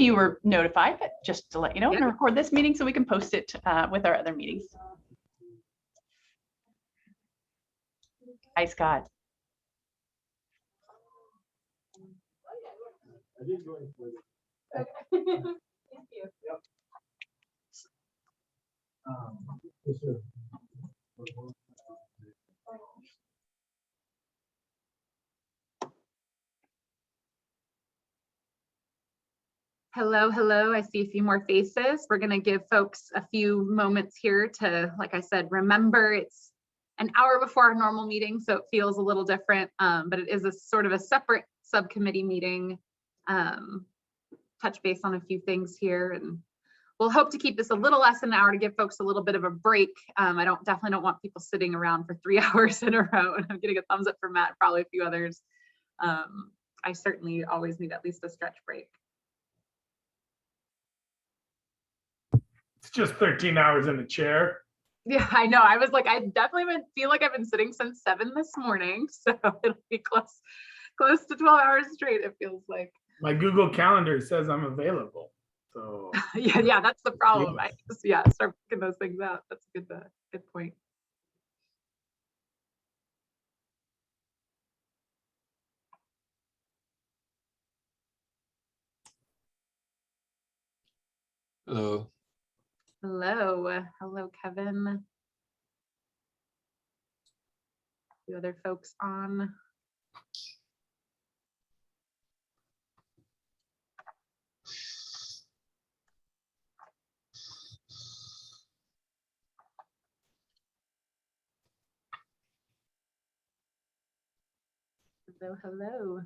You were notified, but just to let you know, I'm Yep. going to record this meeting so we can post it with our other meetings. Hi, Scott. Thank you. Hello, hello. I see a few more faces. We're going to give folks a few moments here to, like I said, remember it's an hour before our normal meeting, so it feels a little different, but it is a sort of a separate subcommittee meeting. Touch base on a few things here, and we'll hope to keep this a little less than an hour to give folks a little bit of a break. I definitely don't want people sitting around for 3 hours in a row, and I'm getting a thumbs up from Matt, probably a few others. I certainly always need at least a stretch break. It's just 13 hours in the chair. Yeah, I know. I was like, I definitely feel like I've been sitting since 7 this morning, so it'll be close to 12 hours straight, it feels like. My Google Calendar says I'm available. So yeah, that's the problem. I just start picking those things out. That's a good point. Hello. Hello, Kevin. A few other folks on. Hello.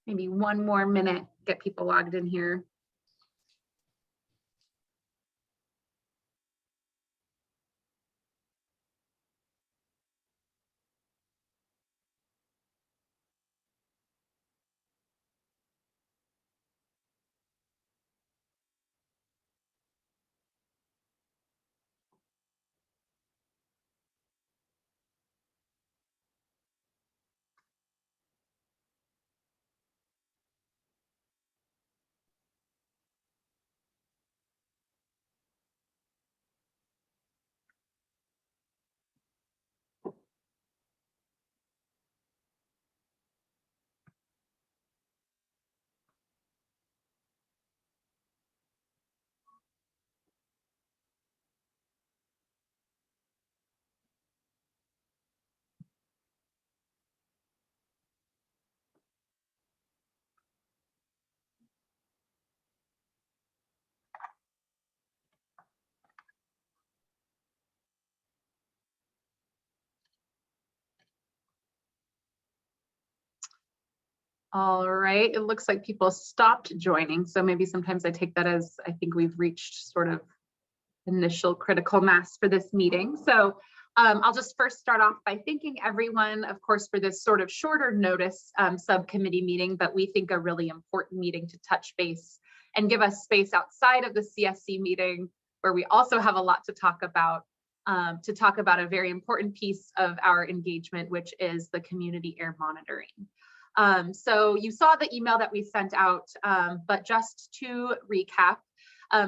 Maybe one more minute, get people logged in here. All right, it looks like people stopped joining. So maybe sometimes I take that as I think we've reached sort of initial critical mass for this meeting. So I'll just first start off by thanking everyone, of course, for this sort of shorter notice subcommittee meeting, but we think a really important meeting to touch base and give us space outside of the CSC meeting, where we also have a lot to talk about a very important piece of our engagement, which is the community air monitoring. So you saw the email that we sent out, but just to recap,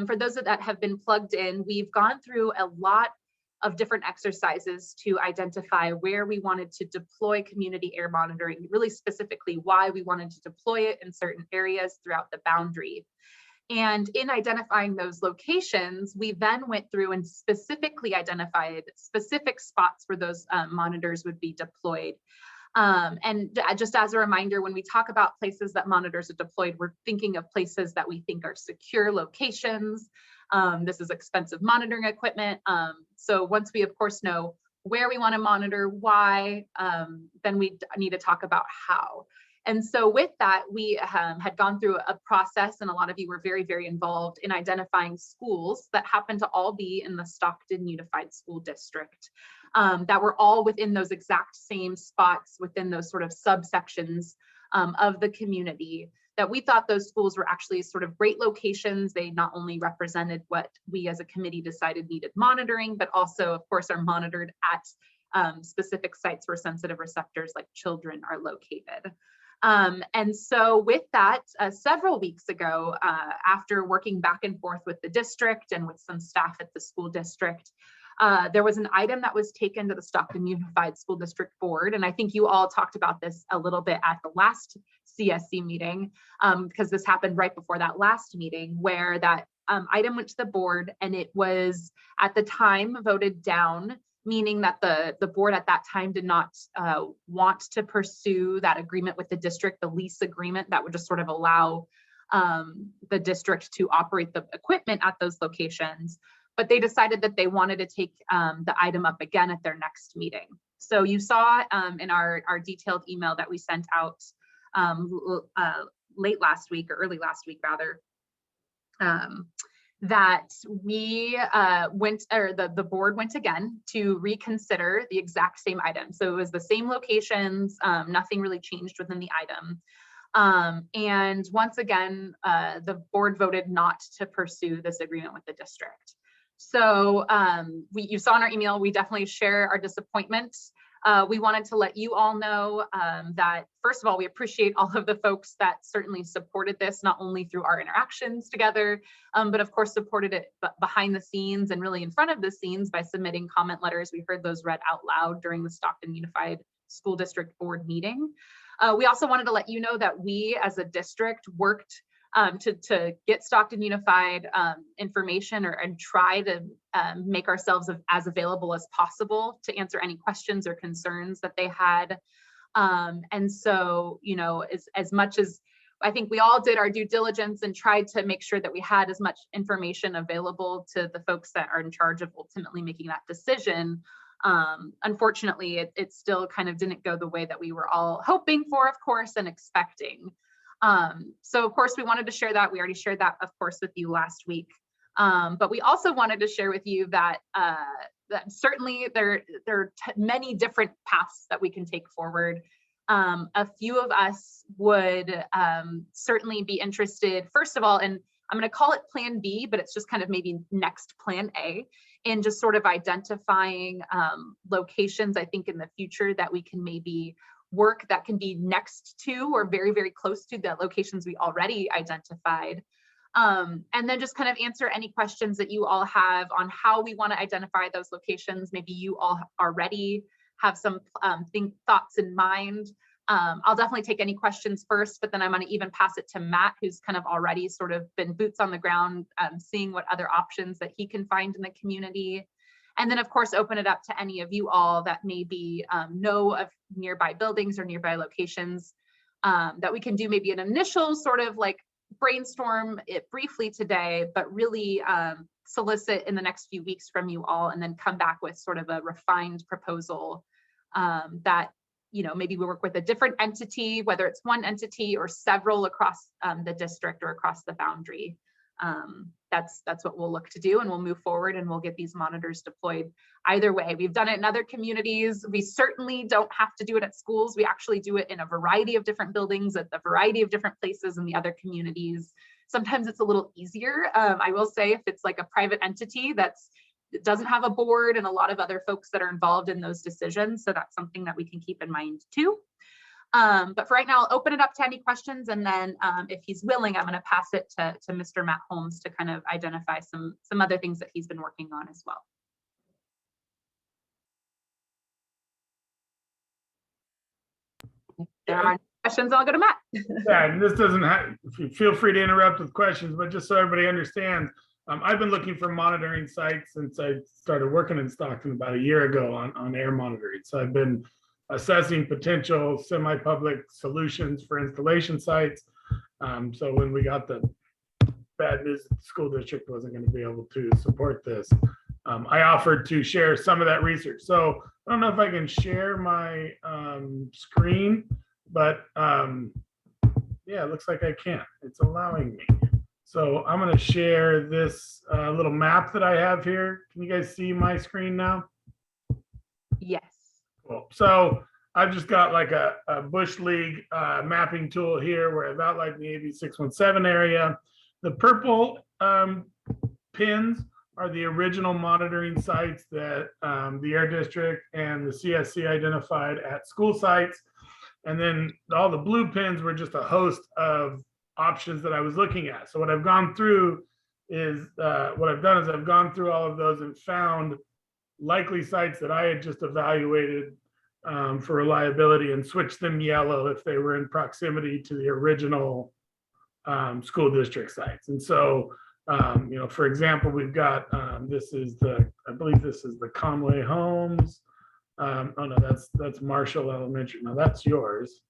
for those that have been plugged in, we've gone through a lot of different exercises to identify where we wanted to deploy community air monitoring, really specifically why we wanted to deploy it in certain areas throughout the boundary. And in identifying those locations, we then went through and specifically identified specific spots where those monitors would be deployed. And just as a reminder, when we talk about places that monitors are deployed, we're thinking of places that we think are secure locations. This is expensive monitoring equipment. So once we, of course, know where we want to monitor, why, then we need to talk about how. And so with that, we had gone through a process, and a lot of you were very, very involved in identifying schools that happen to all be in the Stockton Unified School District, that were all within those exact same spots within those sort of subsections of the community. that we thought those schools were actually sort of great locations. They not only represented what we as a committee decided needed monitoring, but also, of course, are monitored at specific sites where sensitive receptors like children are located. And so with that, several weeks ago, after working back and forth with the district and with some staff at the school district, there was an item that was taken to the Stockton Unified School District Board. And I think you all talked about this a little bit at the last CSC meeting, because this happened right before that last meeting, where that item went to the board, and it was at the time voted down, meaning that the board at that time did not want to pursue that agreement with the district, the lease agreement that would just sort of allow the district to operate the equipment at those locations. But they decided that they wanted to take the item up again at their next meeting. So you saw in our detailed email that we sent out late last week, or early last week rather, that we the board went again to reconsider the exact same item. So it was the same locations, nothing really changed within the item. And once again, the board voted not to pursue this agreement with the district. So you saw in our email, we definitely share our disappointment. We wanted to let you all know that, first of all, we appreciate all of the folks that certainly supported this, not only through our interactions together, but of course supported it behind the scenes and really in front of the scenes by submitting comment letters. We heard those read out loud during the Stockton Unified School District Board meeting. We also wanted to let you know that we as a district worked to get Stockton Unified information and try to make ourselves as available as possible to answer any questions or concerns that they had. And so, you know, as much as I think we all did our due diligence and tried to make sure that we had as much information available to the folks that are in charge of ultimately making that decision, unfortunately, it still kind of didn't go the way that we were all hoping for, of course, and expecting. So of course we wanted to share that. We already shared that, of course, with you last week. But we also wanted to share with you that, that certainly there are many different paths that we can take forward. A few of us would certainly be interested, first of all, and I'm going to call it Plan B, but it's just kind of maybe next Plan A, in just sort of identifying locations, I think, in the future that we can maybe work that can be next to or very, very close to the locations we already identified. And then just kind of answer any questions that you all have on how we want to identify those locations. Maybe you all already have some thoughts in mind. I'll definitely take any questions first, but then I'm going to even pass it to Matt, who's kind of already sort of been boots on the ground, seeing what other options that he can find in the community. And then, of course, open it up to any of you all that maybe know of nearby buildings or nearby locations that we can do maybe an initial sort of like brainstorm it briefly today, but really solicit in the next few weeks from you all, and then come back with sort of a refined proposal that, you know, maybe we work with a different entity, whether it's one entity or several across the district or across the boundary. That's what we'll look to do, and we'll move forward and we'll get these monitors deployed either way. We've done it in other communities. We certainly don't have to do it at schools. We actually do it in a variety of different buildings at a variety of different places in the other communities. Sometimes it's a little easier. I will say, if it's like a private entity that doesn't have a board and a lot of other folks that are involved in those decisions. So that's something that we can keep in mind too. But for right now, I'll open it up to any questions, and then if he's willing, I'm going to pass it to Mr. Matt Holmes to kind of identify some other things that he's been working on as well. If there are questions, I'll go to Matt. Yeah, and this doesn't have, feel free to interrupt with questions, but just so everybody understands, I've been looking for monitoring sites since I started working in Stockton about a year ago on air monitoring. So I've been assessing potential semi-public solutions for installation sites. So when we got the bad news that the school district wasn't going to be able to support this, I offered to share some of that research. So I don't know if I can share my screen, but yeah, it looks like I can. It's allowing me. So I'm going to share this little map that I have here. Can you guys see my screen now? Yes. Cool. So I've just got like a Bush League mapping tool here where I've outlined the AB 617 area. The purple pins are the original monitoring sites that the Air District and the CSC identified at school sites. And then all the blue pins were just a host of options that I was looking at. So what I've gone through is, I've gone through all of those and found likely sites that I had just evaluated for reliability and switched them yellow if they were in proximity to the original school district sites. And so, for example, we've got, I believe this is the Conway Homes. Oh no, that's Marshall Elementary. No, that's yours.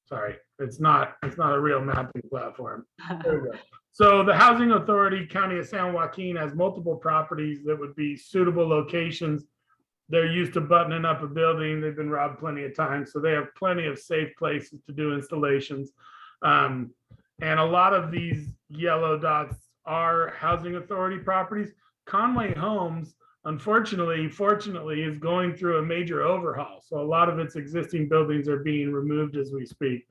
Sorry, it's not a real mapping platform. There we go. So the Housing Authority County of San Joaquin has multiple properties that would be suitable locations. They're used to buttoning up a building. They've been robbed plenty of times, so they have plenty of safe places to do installations. And a lot of these yellow dots are Housing Authority properties. Conway Homes, fortunately, is going through a major overhaul. So a lot of its existing buildings are being removed as we speak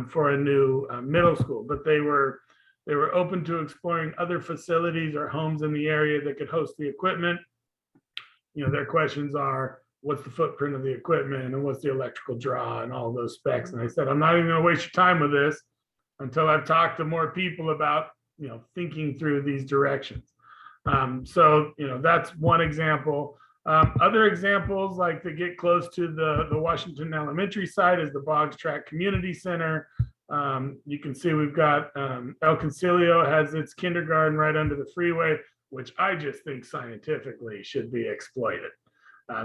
for a new middle school. But they were open to exploring other facilities or homes in the area that could host the equipment. Their questions are, what's the footprint of the equipment and what's the electrical draw and all those specs. And I said, I'm not even going to waste your time with this until I've talked to more people about, thinking through these directions. So that's one example. Other examples, like to get close to the Washington Elementary site, is the Boggs Track Community Center. You can see we've got El Concilio has its kindergarten right under the freeway, which I just think scientifically should be exploited.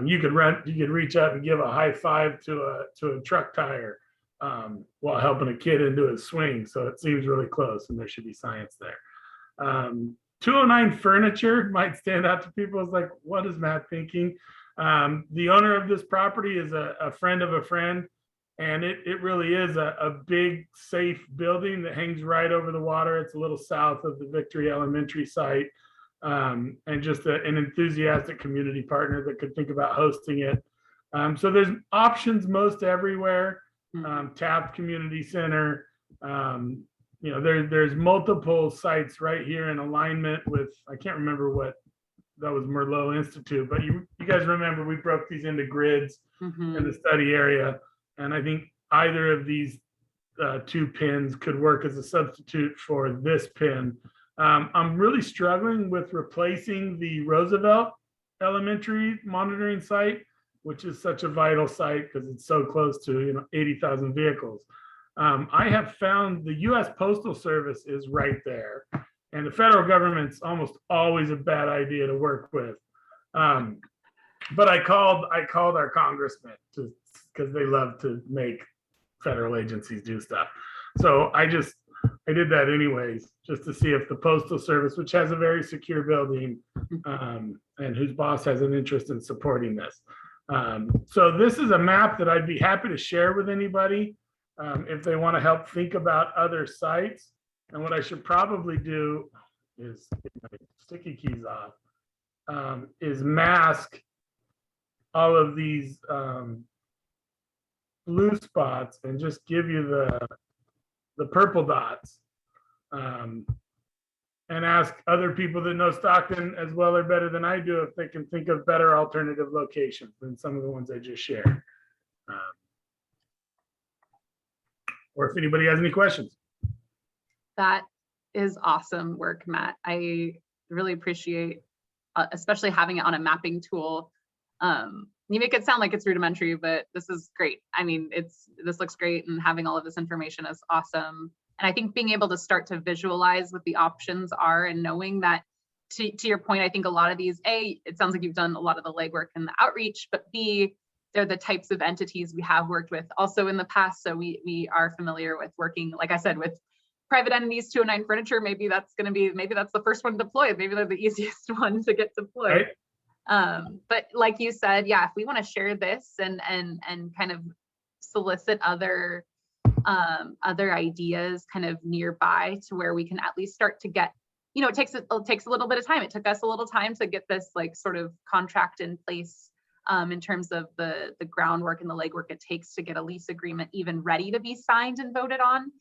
You could reach out and give a high five to a truck tire while helping a kid into his swing. So it seems really close, and there should be science there. 209 Furniture might stand out to people as like, what is Matt thinking? The owner of this property is a friend of a friend, and it really is a big, safe building that hangs right over the water. It's a little south of the Victory Elementary site, and just an enthusiastic community partner that could think about hosting it. So there's options most everywhere. Taft Community Center. There's multiple sites right here in alignment with, I can't remember what that was, Merlot Institute, but you guys remember we broke these into grids in the study area. And I think either of these two pins could work as a substitute for this pin. I'm really struggling with replacing the Roosevelt Elementary monitoring site, which is such a vital site because it's so close to 80,000 vehicles. I have found the U.S. Postal Service is right there, and the federal government's almost always a bad idea to work with. But I called our congressman because they love to make federal agencies do stuff. So I did that anyways, just to see if the Postal Service, which has a very secure building, and whose boss has an interest in supporting this. So this is a map that I'd be happy to share with anybody if they want to help think about other sites. And what I should probably do is get my sticky keys off, is mask all of these blue spots and just give you the purple dots, and ask other people that know Stockton as well or better than I do if they can think of better alternative locations than some of the ones I just shared. Or if anybody has any questions. That is awesome work, Matt. I really appreciate, especially having it on a mapping tool. You make it sound like it's rudimentary, but this is great. I mean, this looks great, and having all of this information is awesome. And I think being able to start to visualize what the options are, and knowing that, to your point, I think a lot of these, A, it sounds like you've done a lot of the legwork and the outreach, but B, they're the types of entities we have worked with also in the past. So we are familiar with working, like I said, with private entities. 209 Furniture, maybe that's the first one deployed. Maybe they're the easiest one to get deployed. Right. But like you said, yeah, if we want to share this and kind of solicit other ideas kind of nearby to where we can at least start to get, it takes a little bit of time. It took us a little time to get this like sort of contract in place in terms of the groundwork and the legwork it takes to get a lease agreement even ready to be signed and voted on.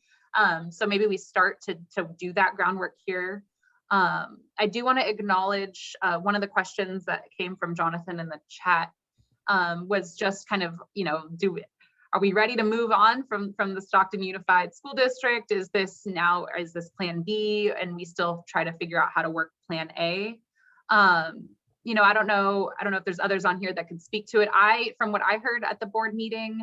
So maybe we start to do that groundwork here. I do want to acknowledge one of the questions that came from Jonathan in the chat was just kind of, are we ready to move on from the Stockton Unified School District? Is this plan B? And we still try to figure out how to work plan A. I don't know if there's others on here that could speak to it. From what I heard at the board meeting,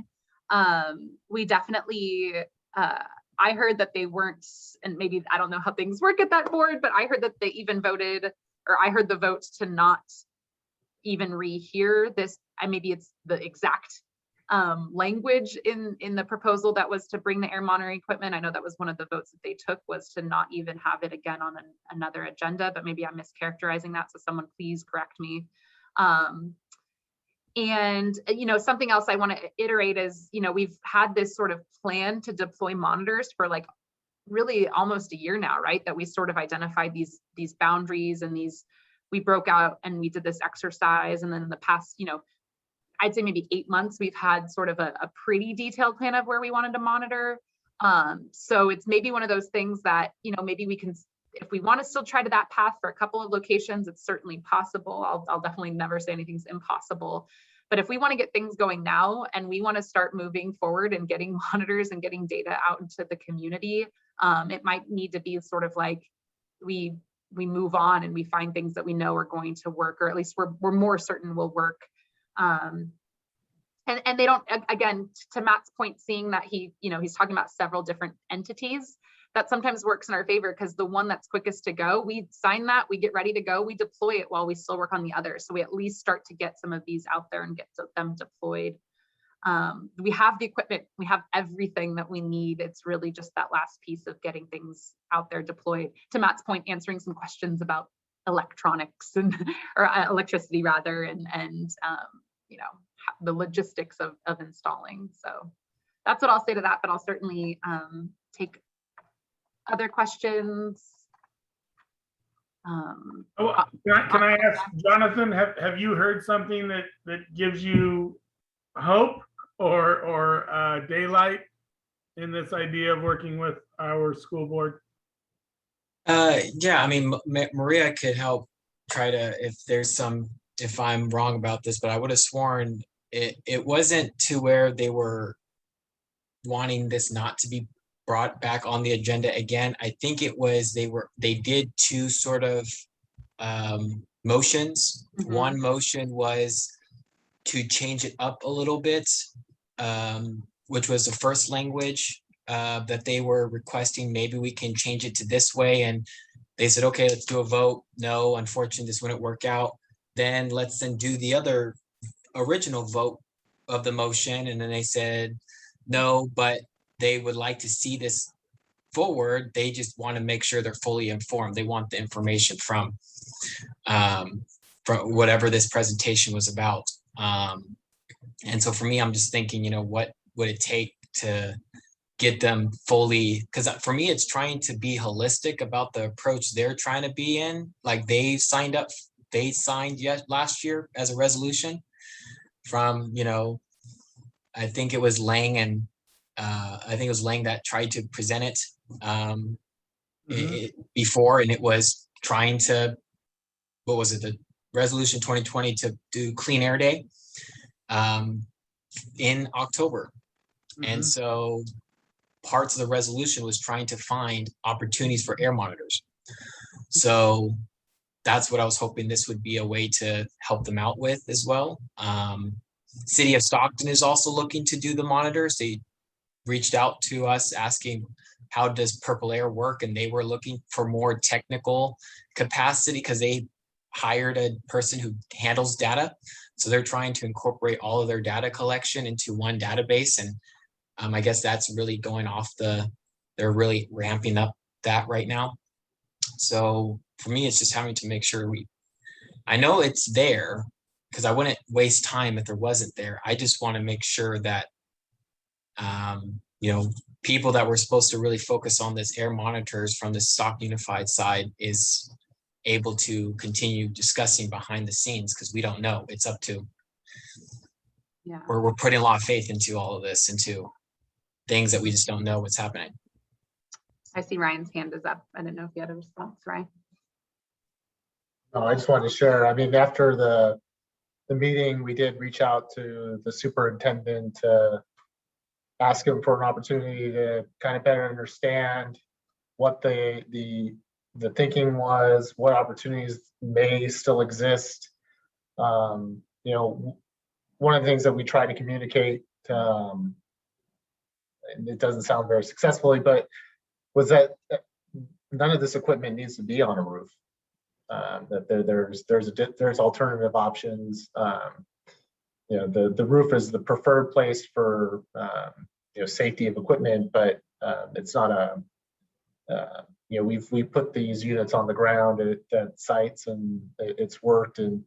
we definitely, I heard that they weren't, and maybe I don't know how things work at that board, but I heard that they even voted, or I heard the vote to not even rehear this. Maybe it's the exact language in the proposal that was to bring the air monitoring equipment. I know that was one of the votes that they took, was to not even have it again on another agenda, but maybe I'm mischaracterizing that. So someone please correct me. And, something else I want to iterate is, we've had this sort of plan to deploy monitors for like really almost a year now, right? That we sort of identified these boundaries and we broke out and we did this exercise. And then in the past, I'd say maybe 8 months, we've had sort of a pretty detailed plan of where we wanted to monitor. So it's maybe one of those things that, maybe we can, if we want to still try to that path for a couple of locations, it's certainly possible. I'll definitely never say anything's impossible. But if we want to get things going now and we want to start moving forward and getting monitors and getting data out into the community, it might need to be sort of like we move on and we find things that we know are going to work, or at least we're more certain will work. And they don't, again, to Matt's point, seeing that he's talking about several different entities, that sometimes works in our favor, because the one that's quickest to go, we sign that, we get ready to go, we deploy it while we still work on the others. So we at least start to get some of these out there and get them deployed. We have the equipment, we have everything that we need. It's really just that last piece of getting things out there deployed. To Matt's point, answering some questions about electronics or electricity rather, and the logistics of installing. So that's what I'll say to that, but I'll certainly take other questions. Can I ask Jonathan, have you heard something that gives you hope or daylight in this idea of working with our school board? Yeah, I mean, Maria could help try to, if I'm wrong about this, but I would have sworn it wasn't to where they were wanting this not to be brought back on the agenda again. I think it was they did two sort of motions. Mm-hmm. One motion was to change it up a little bit, which was the first language that they were requesting. Maybe we can change it to this way, and they said, okay, let's do a vote. No, unfortunately, this wouldn't work out. Then let's do the other original vote of the motion, and then they said no, but they would like to see this forward. They just want to make sure they're fully informed. They want the information from whatever this presentation was about. And so for me, I'm just thinking, what would it take to get them fully, because for me, it's trying to be holistic about the approach they're trying to be in. Like they signed last year as a resolution from, I think it was Lang and that tried to present it before, and it was trying to, what was it, the resolution 2020 to do Clean Air Day in October. And so parts of the resolution was trying to find opportunities for air monitors. So that's what I was hoping this would be a way to help them out with as well. City of Stockton is also looking to do the monitors. They reached out to us asking, how does Purple Air work? And they were looking for more technical capacity because they hired a person who handles data. So they're trying to incorporate all of their data collection into one database. And I guess that's really going off they're really ramping up that right now. So for me, it's just having to make sure I know it's there, because I wouldn't waste time if there wasn't there. I just want to make sure that, people that were supposed to really focus on this air monitors from the Stockton Unified side is able to continue discussing behind the scenes, because we don't know. It's up to Yeah. we're putting a lot of faith into all of this, into things that we just don't know what's happening. I see Ryan's hand is up. I didn't know if you had a response, Ryan. No, I just wanted to share, I mean, after the meeting, we did reach out to the superintendent to ask him for an opportunity to kind of better understand what the thinking was, what opportunities may still exist. You know, one of the things that we try to communicate, and it doesn't sound very successfully, but was that none of this equipment needs to be on a roof. That there's alternative options. You know, the roof is the preferred place for you know, safety of equipment, but it's not a you know, we put these units on the ground at sites, and it's worked. And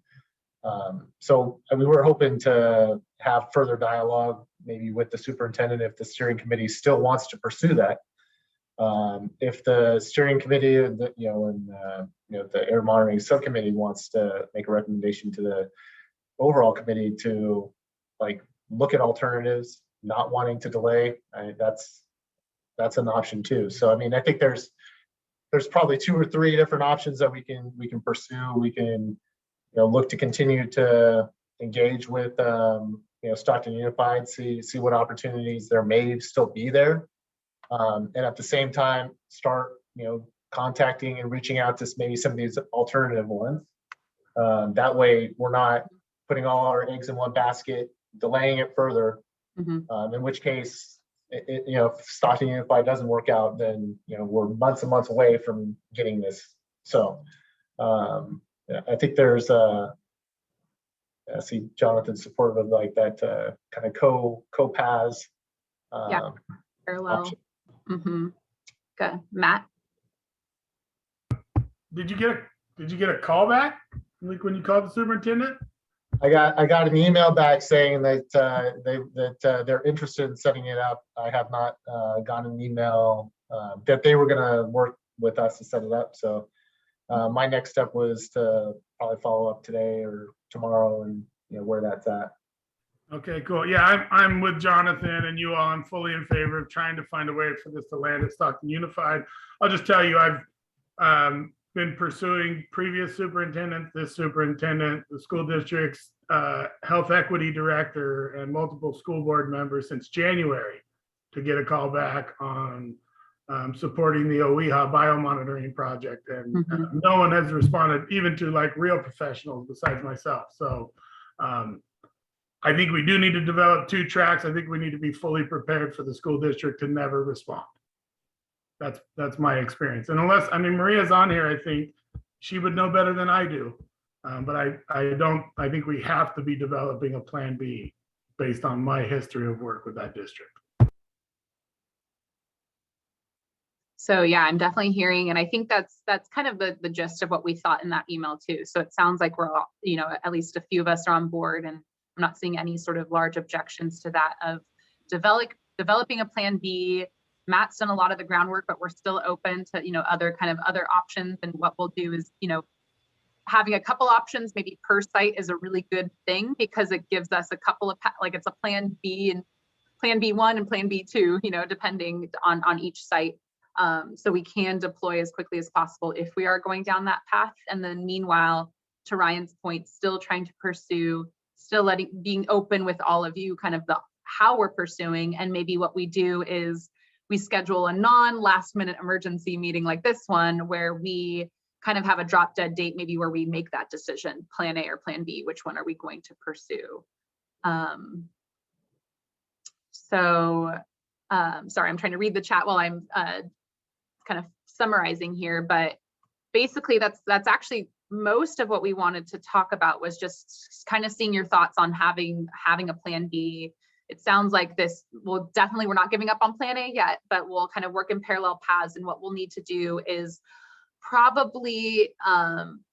so we were hoping to have further dialogue, maybe with the superintendent, if the steering committee still wants to pursue that. If the steering committee and you know, the air monitoring subcommittee wants to make a recommendation to the overall committee to like look at alternatives, not wanting to delay, that's an option too. So I mean, I think there's probably 2 or 3 different options that we can pursue. We can, you know, look to continue to engage with you know, Stockton Unified, see what opportunities there may still be there. And at the same time, start, you know, contacting and reaching out to maybe some of these alternative ones. That way we're not putting all our eggs in one basket, delaying it further. In which case, you know, if Stockton Unified doesn't work out, then, you know, we're months and months away from getting this. So yeah, I think there's I see Jonathan's supportive of like that kind of co-paths. Yeah, parallel. Good. Matt? Did you get a call back? Like when you called the superintendent? I got an email back saying that they're interested in setting it up. I have not gotten an email that they were gonna work with us to set it up. So my next step was to probably follow up today or tomorrow, and you know where that's at. Okay, cool. Yeah, I'm with Jonathan and you all. I'm fully in favor of trying to find a way for this to land at Stockton Unified. I'll just tell you, I've been pursuing previous superintendent, this superintendent, the school district's health equity director, and multiple school board members since January to get a call back on supporting the OEHA biomonitoring project. And no one has responded, even to like real professionals besides myself. So I think we do need to develop 2 tracks. I think we need to be fully prepared for the school district to never respond. That's my experience. And unless, I mean, Maria's on here, I think she would know better than I do. But I think we have to be developing a plan B based on my history of work with that district. So yeah, I'm definitely hearing, and I think that's kind of the gist of what we thought in that email too. So it sounds like we're all, you know, at least a few of us are on board, and I'm not seeing any sort of large objections to that of developing a plan B. Matt's done a lot of the groundwork, but we're still open to, you know, other options. And what we'll do is, you know, having a couple options maybe per site is a really good thing, because it gives us a couple of, like, it's a plan B and plan B1 and plan B2, you know, depending on each site. So we can deploy as quickly as possible if we are going down that path. And then meanwhile, to Ryan's point, still trying to pursue, still being open with all of you, kind of how we're pursuing. And maybe what we do is we schedule a non-last minute emergency meeting like this one, where we kind of have a drop dead date, maybe where we make that decision, plan A or plan B, which one are we going to pursue? Sorry, I'm trying to read the chat while I'm kind of summarizing here, but basically that's actually most of what we wanted to talk about, was just kind of seeing your thoughts on having a plan B. It sounds like this will definitely, we're not giving up on plan A yet, but we'll kind of work in parallel paths. And what we'll need to do is probably,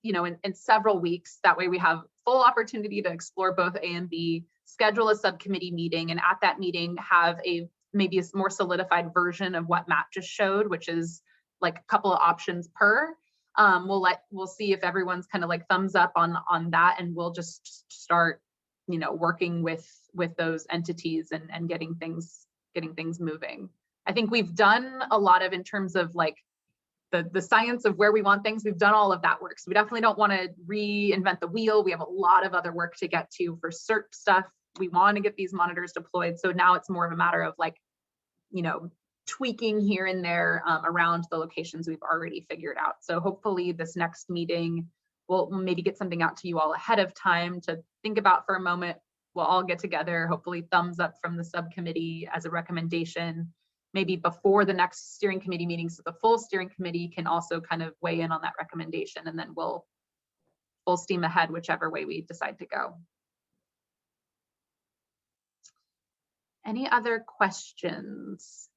you know, in several weeks, that way we have full opportunity to explore both A and B, schedule a subcommittee meeting, and at that meeting have maybe a more solidified version of what Matt just showed, which is like a couple of options per. We'll see if everyone's kind of like thumbs up on that, and we'll just start, you know, working with with those entities and getting things moving. I think we've done a lot of, in terms of like the science of where we want things, we've done all of that work. So we definitely don't want to reinvent the wheel. We have a lot of other work to get to for CERT stuff. We want to get these monitors deployed. So now it's more of a matter of like, tweaking here and there around the locations we've already figured out. So hopefully this next meeting, we'll maybe get something out to you all ahead of time to think about for a moment. We'll all get together, hopefully thumbs up from the subcommittee as a recommendation, maybe before the next steering committee meeting, so the full steering committee can also kind of weigh in on that recommendation, and then we'll full steam ahead whichever way we decide to go. Any other questions?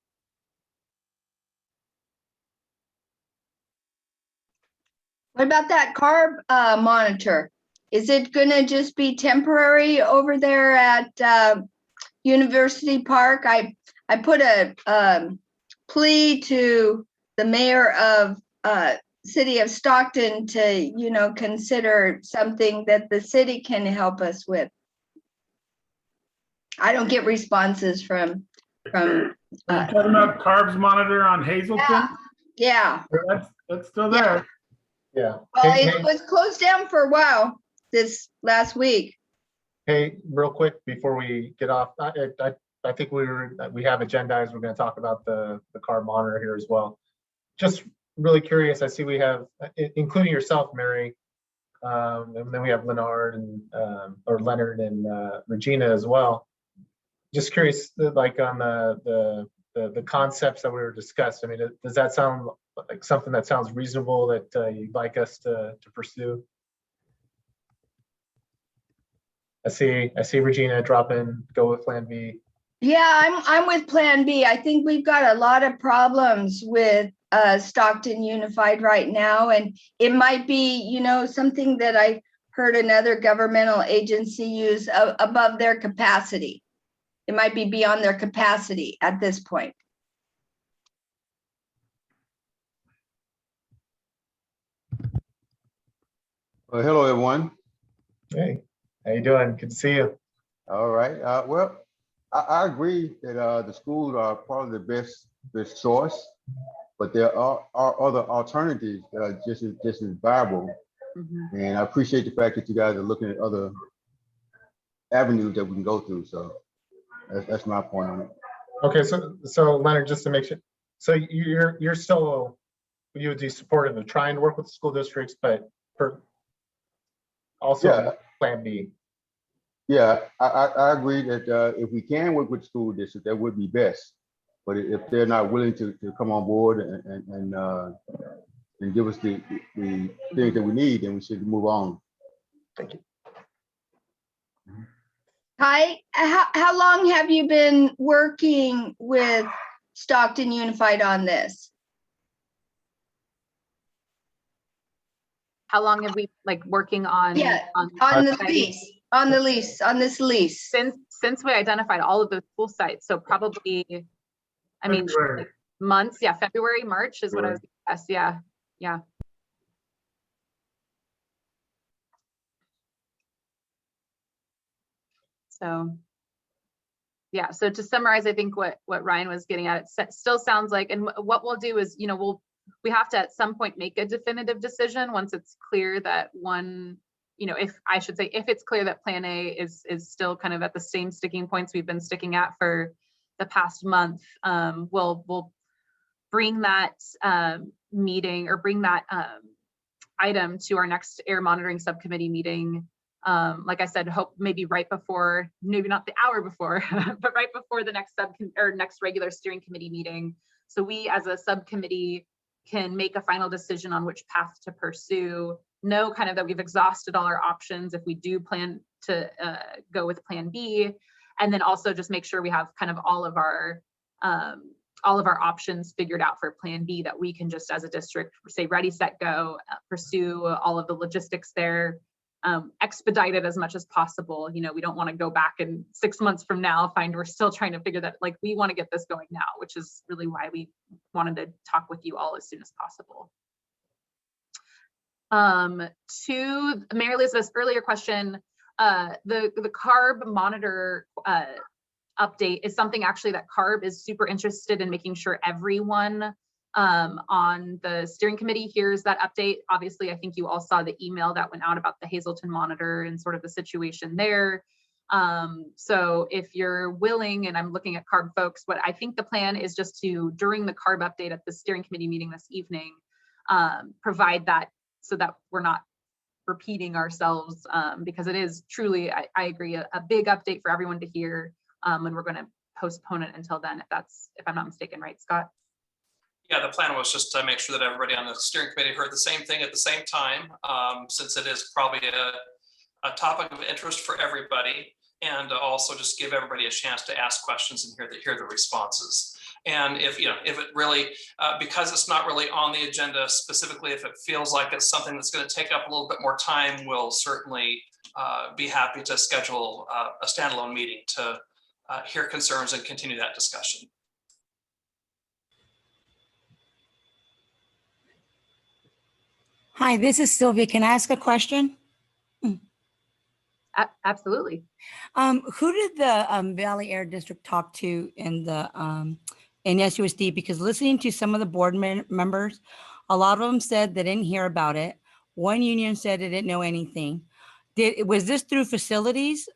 What about that carb monitor? Is it gonna just be temporary over there at University Park? I put a plea to the mayor of city of Stockton to, consider something that the city can help us with. I don't get responses from. Are you talking about carbs monitor on Hazelton? Yeah. That's still there. Yeah. Well, Hey, it was closed down for a while this last week. hey, real quick before we get off, I think we have agendized. We're going to talk about the car monitor here as well. Just really curious. I see we have, including yourself, Mary, and then we have Leonard or Leonard and Regina as well. Just curious, like on the concepts that we were discussed. I mean, does that sound like something that sounds reasonable that you'd like us to pursue? I see Regina drop in, go with Plan B. Yeah, I'm with Plan B. I think we've got a lot of problems with Stockton Unified right now, and it might be, something that I heard another governmental agency use above their capacity. It might be beyond their capacity at this point. Well, hello, everyone. Hey, how you doing? Good to see you. All right. Well, I agree that the schools are probably the best source, but there are other alternatives that are just as viable. Mm-hmm. And I appreciate the fact that you guys are looking at other avenues that we can go through. So that's my point on it. Okay, so Leonard, just to make sure, so you're still, you would be supportive of trying to work with the school districts, but for also Yeah. Plan B. Yeah, I agree that if we can work with the school district, that would be best. But if they're not willing to come on board and give us the things that we need, then we should move on. Thank you. Hi, how long have you been working with Stockton Unified on this? How long have we working on? Yeah, on the lease, on this lease? Since we identified all of the school sites, so probably, I mean, February. months. Yeah, February, March is what I was. Yes, yeah. So, yeah. So to summarize, I think what Ryan was getting at, it still sounds like, and what we'll do is, we have to at some point make a definitive decision once it's clear that if it's clear that Plan A is still kind of at the same sticking points we've been sticking at for the past month. We'll bring that meeting or bring that item to our next air monitoring subcommittee meeting. Like I said, hope maybe right before, maybe not the hour before, but right before the next regular steering committee meeting. So we as a subcommittee can make a final decision on which path to pursue, know kind of that we've exhausted all our options if we do plan to go with Plan B, and then also just make sure we have kind of all of our options figured out for Plan B, that we can just as a district say ready, set, go, pursue all of the logistics there, expedite it as much as possible. We don't want to go back in 6 months from now, find we're still trying to figure that, we want to get this going now, which is really why we wanted to talk with you all as soon as possible. To Mary Elizabeth's earlier question, The CARB monitor update is something actually that CARB is super interested in making sure everyone on the steering committee hears that update. Obviously, I think you all saw the email that went out about the Hazleton monitor and sort of the situation there. So if you're willing, and I'm looking at CARB folks, what I think the plan is just to, during the CARB update at the steering committee meeting this evening, provide that so that we're not repeating ourselves, because it is truly, I agree, a big update for everyone to hear, and we're going to postpone it until then, if I'm not mistaken, right, Scott? Yeah, the plan was just to make sure that everybody on the steering committee heard the same thing at the same time, since it is probably a topic of interest for everybody, and also just give everybody a chance to ask questions and hear the responses. And if it really, because it's not really on the agenda specifically, if it feels like it's something that's going to take up a little bit more time, we'll certainly be happy to schedule a standalone meeting to hear concerns and continue that discussion. Hi, this is Sylvia. Can I ask a question? Absolutely. Who did the Valley Air District talk to in the in SUSD? Because listening to some of the board members, a lot of them said they didn't hear about it. One union said they didn't know anything. Was this through facilities,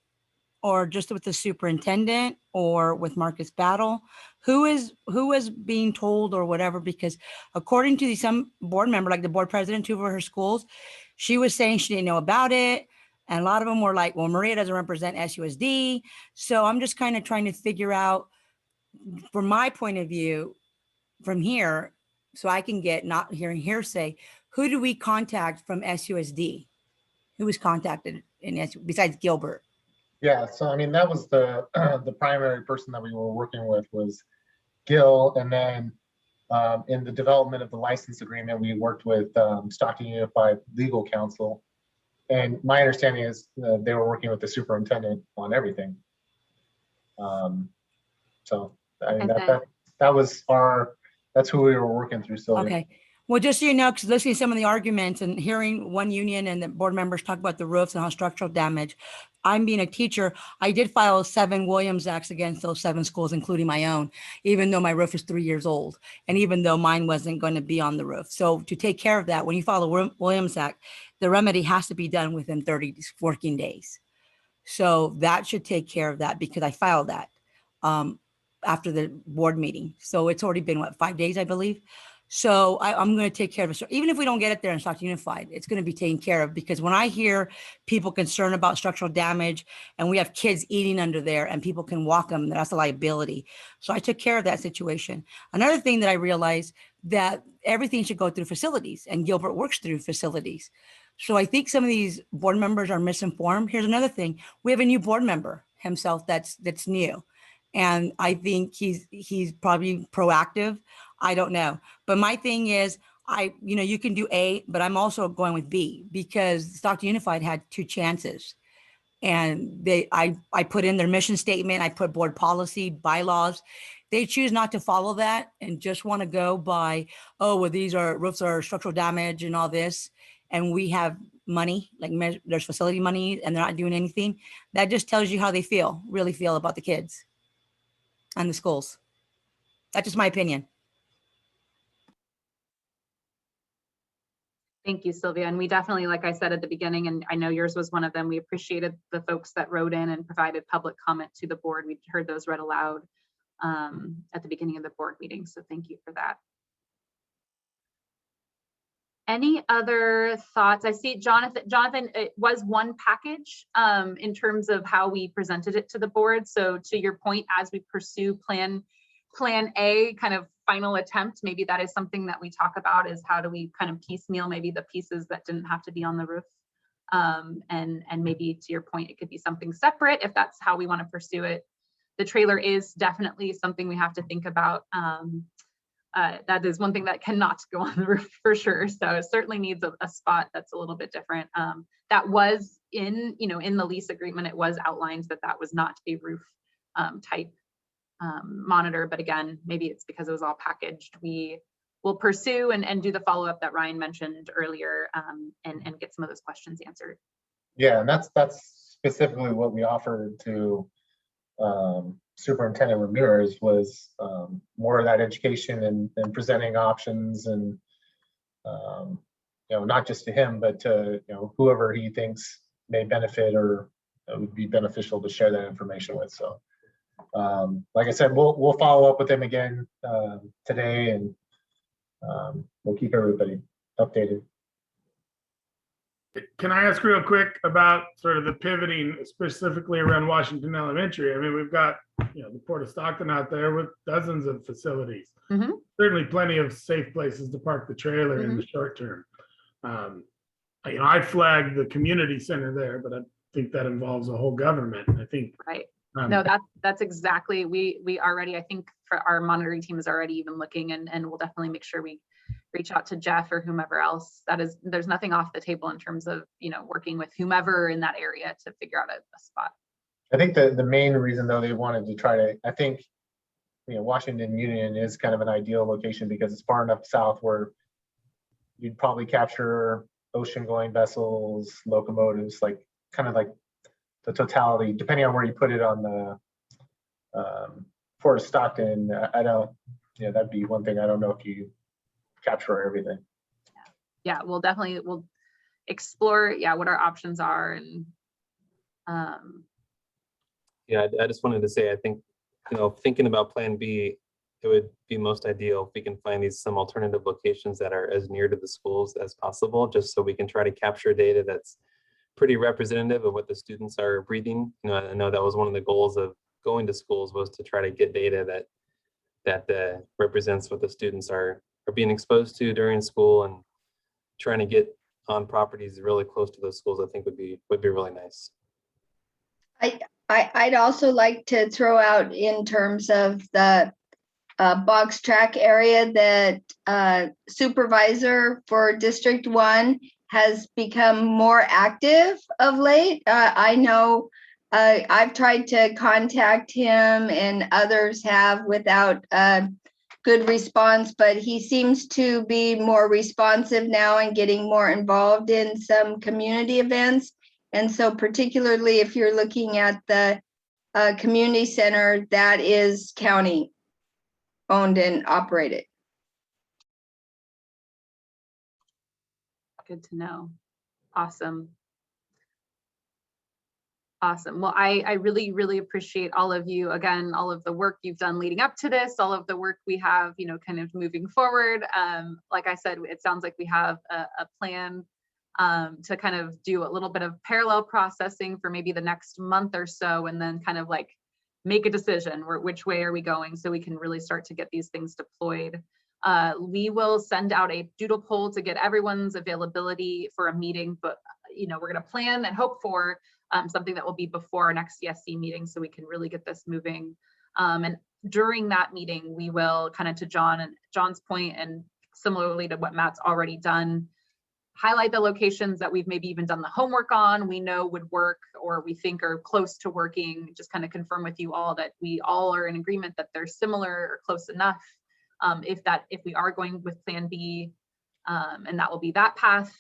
or just with the superintendent, or with Marcus Battle? Who was being told or whatever? Because according to some board member, like the board president of her schools, she was saying she didn't know about it. And a lot of them were like, well, Maria doesn't represent SUSD. So I'm just kind of trying to figure out, from my point of view, from here, so I can get not hearing hearsay, who do we contact from SUSD? Who was contacted besides Gilbert? Yeah, so I mean, that was the the primary person that we were working with was Gil, and then in the development of the license agreement, we worked with Stockton Unified Legal Counsel, and my understanding is they were working with the superintendent on everything. So I mean, that was that's who we were working through. So okay. Well, just so you know, because listening to some of the arguments and hearing one union and the board members talk about the roofs and how structural damage, I'm being a teacher, I did file 7 Williams Acts against those 7 schools, including my own, even though my roof is 3 years old, and even though mine wasn't going to be on the roof. So to take care of that, when you file a Williams Act, the remedy has to be done within 30 working days. So that should take care of that, because I filed that after the board meeting. So it's already been, what, 5 days, I believe. So I'm going to take care of it. So even if we don't get it there in Stockton Unified, it's going to be taken care of, because when I hear people concerned about structural damage and we have kids eating under there and people can walk them, that's a liability. So I took care of that situation. Another thing that I realized, that everything should go through facilities, and Gilbert works through facilities. So I think some of these board members are misinformed. Here's another thing. We have a new board member himself that's new. And I think he's probably proactive. I don't know. But my thing is, you can do A, but I'm also going with B, because Stockton Unified had 2 chances. And I put in their mission statement, I put board policy, bylaws. They choose not to follow that and just want to go by, oh, well, these roofs are structural damage and all this. And we have money, like there's facility money, and they're not doing anything. That just tells you how they really feel about the kids and the schools. That's just my opinion. Thank you, Sylvia. And we definitely, like I said at the beginning, and I know yours was one of them, we appreciated the folks that wrote in and provided public comment to the board. We heard those read aloud at the beginning of the board meeting. So thank you for that. Any other thoughts? I see Jonathan, it was one package in terms of how we presented it to the board. So to your point, as we pursue plan A, kind of final attempt, maybe that is something that we talk about, is how do we kind of piecemeal maybe the pieces that didn't have to be on the roof. And maybe to your point, it could be something separate if that's how we want to pursue it. The trailer is definitely something we have to think about. That is one thing that cannot go on the roof for sure. So it certainly needs a spot that's a little bit different. That was in the lease agreement, it was outlined that was not a roof type monitor. But again, maybe it's because it was all packaged. We will pursue and do the follow-up that Ryan mentioned earlier, and get some of those questions answered. Yeah, and that's specifically what we offered to Superintendent Ramirez was more of that education and presenting options and, not just to him, but to, whoever he thinks may benefit or would be beneficial to share that information with. So, like I said, we'll follow up with him again today, and we'll keep everybody updated. Can I ask real quick about sort of the pivoting specifically around Washington Elementary? I mean, we've got, the Port of Stockton out there with dozens of facilities. Mhm. Certainly plenty of safe places to park the trailer in the short term. I flagged the community center there, but I think that involves a whole government. I think. Right. No, that's exactly, we already, I think for our monitoring team is already even looking, and we'll definitely make sure we reach out to Jeff or whomever else. There's nothing off the table in terms of, working with whomever in that area to figure out a spot. I think the main reason though they wanted to try to, I think, Washington Union is kind of an ideal location because it's far enough south where you'd probably capture ocean going vessels, locomotives, like kind of like the totality, depending on where you put it on the Port of Stockton. That'd be one thing. I don't know if you capture everything. Yeah, we'll explore, what our options are. And I just wanted to say, I think, thinking about Plan B, it would be most ideal if we can find some alternative locations that are as near to the schools as possible, just so we can try to capture data that's pretty representative of what the students are breathing. I know that was one of the goals of going to schools, was to try to get data that represents what the students are being exposed to during school, and trying to get on properties really close to those schools, I think would be really nice. I'd also like to throw out in terms of the box track area that supervisor for District 1 has become more active of late. I know I've tried to contact him and others have without good response, but he seems to be more responsive now and getting more involved in some community events. And so particularly if you're looking at the community center, that is county owned and operated. good to know. Awesome. Awesome. Well, I really, really appreciate all of you. Again, all of the work you've done leading up to this, all of the work we have, kind of moving forward. Like I said, it sounds like we have a plan to kind of do a little bit of parallel processing for maybe the next month or so, and then kind of like make a decision which way are we going, so we can really start to get these things deployed. We will send out a doodle poll to get everyone's availability for a meeting, but we're going to plan and hope for something that will be before our next CSC meeting, so we can really get this moving. And during that meeting, we will, kind of to John's point, and similarly to what Matt's already done, highlight the locations that we've maybe even done the homework on, we know would work, or we think are close to working. Just kind of confirm with you all that we all are in agreement that they're similar or close enough. If we are going with Plan B, and that will be that path,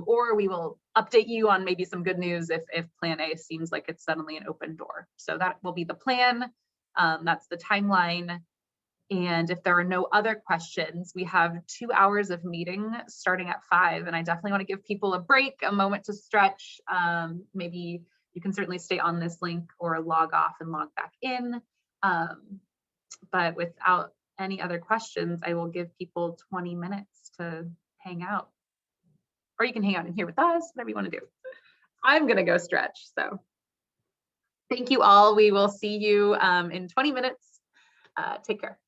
or we will update you on maybe some good news if Plan A seems like it's suddenly an open door. So that will be the plan. That's the timeline. And if there are no other questions, we have 2 hours of meeting starting at 5, and I definitely want to give people a break, a moment to stretch. Maybe you can certainly stay on this link or log off and log back in. But without any other questions, I will give people 20 minutes to hang out. Or you can hang out in here with us, whatever you want to do. I'm going to go stretch. So thank you all. We will see you in 20 minutes. Take care.